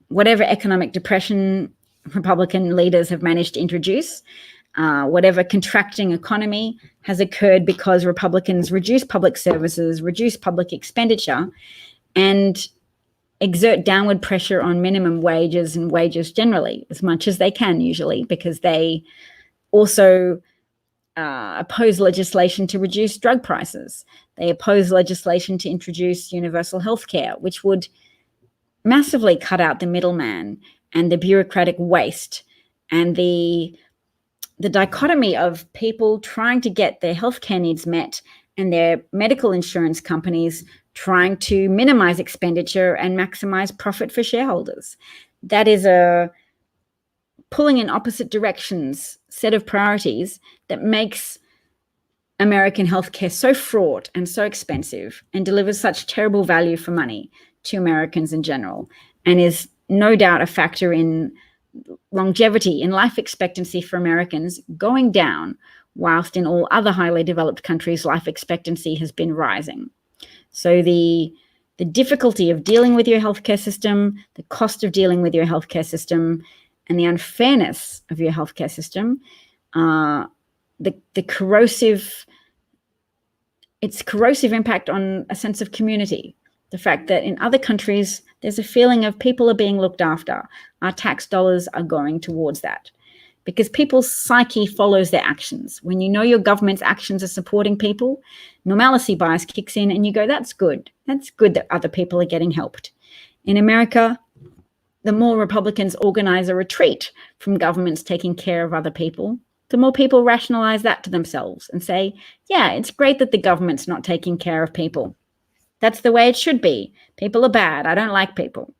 whatever economic depression Republican leaders have managed to introduce, whatever contracting economy has occurred because Republicans reduce public services, reduce public expenditure, and exert downward pressure on minimum wages and wages generally, as much as they can usually, because they also oppose legislation to reduce drug prices. They oppose legislation to introduce universal health care, which would massively cut out the middleman and the bureaucratic waste and the dichotomy of people trying to get their healthcare needs met and their medical insurance companies trying to minimize expenditure and maximize profit for shareholders. That is a pulling in opposite directions set of priorities that makes American healthcare so fraught and so expensive and delivers such terrible value for money to Americans in general, and is no doubt a factor in longevity, in life expectancy for Americans going down, whilst in all other highly developed countries, life expectancy has been rising. So the difficulty of dealing with your healthcare system, the cost of dealing with your healthcare system, and the unfairness of your healthcare system, the corrosive impact on a sense of community. The fact that in other countries, there's a feeling of people are being looked after. Our tax dollars are going towards that. Because people's psyche follows their actions. When you know your government's actions are supporting people, normalcy bias kicks in and you go, that's good. That's good that other people are getting helped. In America, the more Republicans organize a retreat from governments taking care of other people, the more people rationalize that to themselves and say, yeah, it's great that the government's not taking care of people. That's the way it should be. People are bad. I don't like people.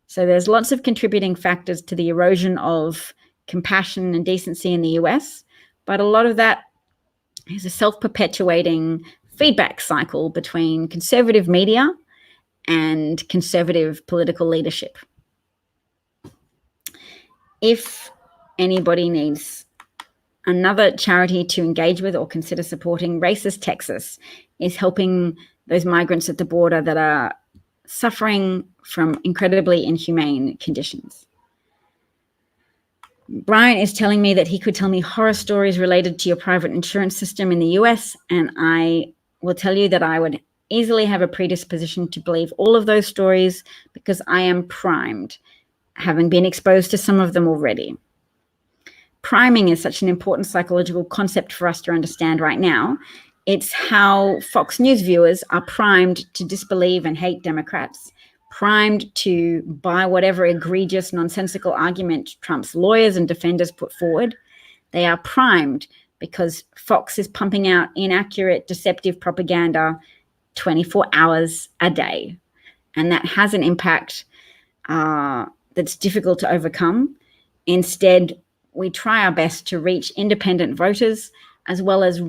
So there's lots of contributing factors to the erosion of compassion and decency in the US, but a lot of that is a self-perpetuating feedback cycle between conservative media and conservative political leadership. If anybody needs another charity to engage with or consider supporting, Racist Texas is helping those migrants at the border that are suffering from incredibly inhumane conditions. Brian is telling me that he could tell me horror stories related to your private insurance system in the US, and I will tell you that I would easily have a predisposition to believe all of those stories because I am primed, having been exposed to some of them already. Priming is such an important psychological concept for us to understand right now. It's how Fox News viewers are primed to disbelieve and hate Democrats, primed to buy whatever egregious, nonsensical argument Trump's lawyers and defenders put forward. They are primed because Fox is pumping out inaccurate, deceptive propaganda 24 hours a day. And that has an impact that's difficult to overcome. Instead, we try our best to reach independent voters, as well as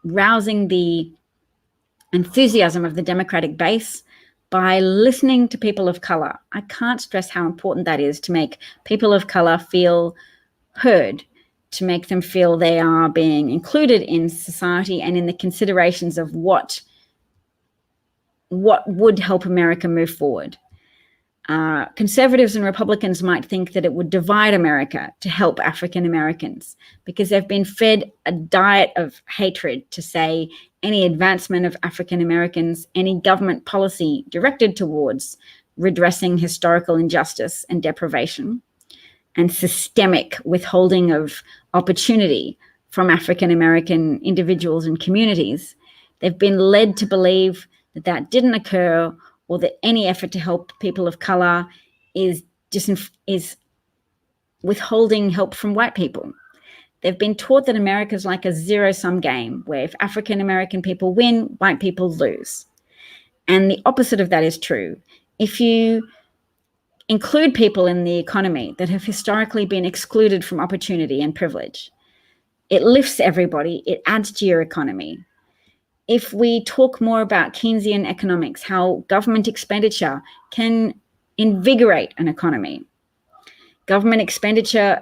rousing the enthusiasm of the Democratic base by listening to people of color. I can't stress how important that is to make people of color feel heard, to make them feel they are being included in society and in the considerations of what would help America move forward. Conservatives and Republicans might think that it would divide America to help African Americans because they've been fed a diet of hatred to say any advancement of African Americans, any government policy directed towards redressing historical injustice and deprivation, and systemic withholding of opportunity from African American individuals and communities. They've been led to believe that that didn't occur, or that any effort to help people of color is withholding help from white people. They've been taught that America is like a zero-sum game, where if African American people win, white people lose. And the opposite of that is true. If you include people in the economy that have historically been excluded from opportunity and privilege, it lifts everybody, it adds to your economy. If we talk more about Keynesian economics, how government expenditure can invigorate an economy. Government expenditure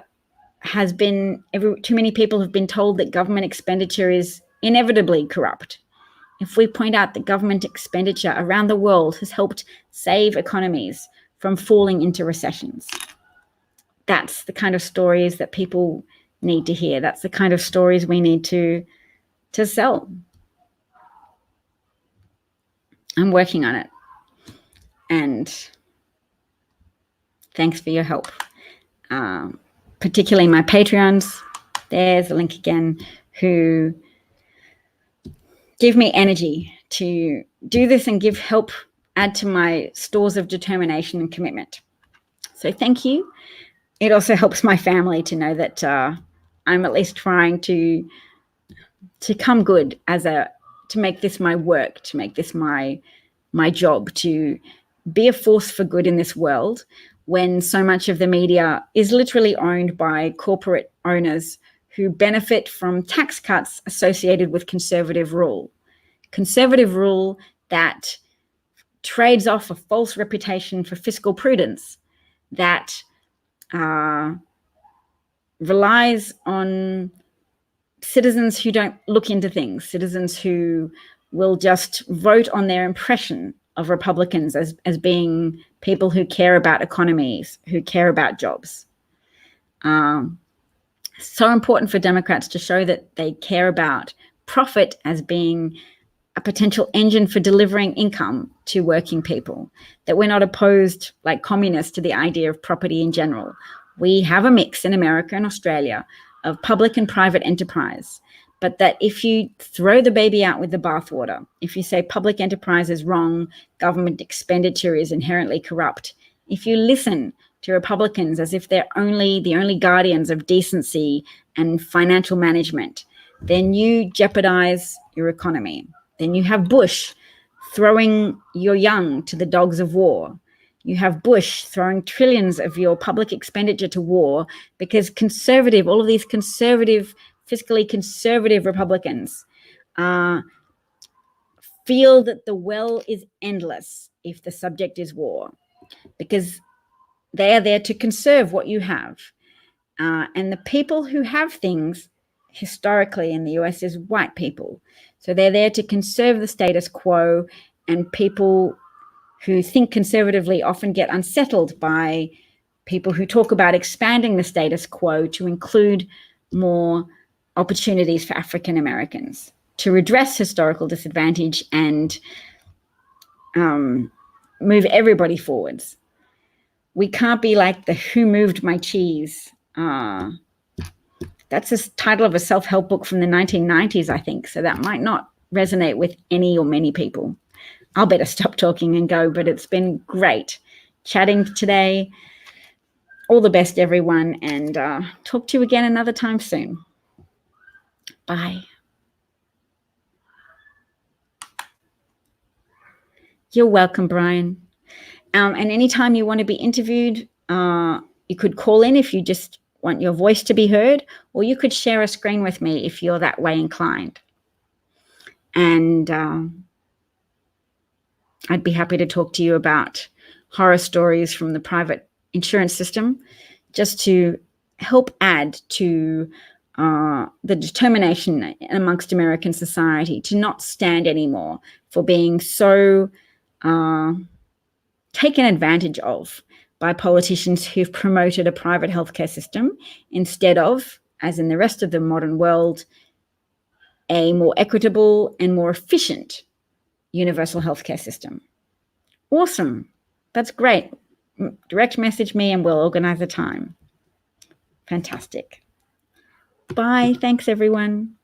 has been, too many people have been told that government expenditure is inevitably corrupt. If we point out that government expenditure around the world has helped save economies from falling into recessions, that's the kind of stories that people need to hear. That's the kind of stories we need to sell. I'm working on it. And thanks for your help. Particularly my Patreons. there's a link again, who give me energy to do this and add to my stores of determination and commitment. So thank you. It also helps my family to know that I'm at least trying to come good to make this my work, to make this my job, to be a force for good in this world when so much of the media is literally owned by corporate owners who benefit from tax cuts associated with conservative rule that trades off a false reputation for fiscal prudence, that relies on citizens who don't look into things, citizens who will just vote on their impression of Republicans as being people who care about economies, who care about jobs. So important for Democrats to show that they care about profit as being a potential engine for delivering income to working people, that we're not opposed like communists to the idea of property in general. We have a mix in America and Australia of public and private enterprise, but that if you throw the baby out with the bathwater, if you say public enterprise is wrong, government expenditure is inherently corrupt, if you listen to Republicans as if they're the only guardians of decency and financial management, then you jeopardize your economy. Then you have Bush throwing your young to the dogs of war. You have Bush throwing trillions of your public expenditure to war because all of these fiscally conservative Republicans feel that the well is endless if the subject is war, because they are there to conserve what you have. And the people who have things historically in the US is white people. So they're there to conserve the status quo, and people who think conservatively often get unsettled by people who talk about expanding the status quo to include more opportunities for African Americans, to redress historical disadvantage and move everybody forwards. We can't be like the Who Moved My Cheese. That's the title of a self-help book from the 1990s, I think. So that might not resonate with any or many people. I'll better stop talking and go, but it's been great chatting today. All the best, everyone, and talk to you again another time soon. Bye. You're welcome, Brian. And anytime you want to be interviewed, you could call in if you just want your voice to be heard, or you could share a screen with me if you're that way inclined. And I'd be happy to talk to you about horror stories from the private insurance system, just to help add to the determination amongst American society to not stand anymore for being so taken advantage of by politicians who've promoted a private healthcare system instead of, as in the rest of the modern world, a more equitable and more efficient universal healthcare system. Awesome. That's great. Direct message me and we'll organize a time. Fantastic. Bye. Thanks, everyone.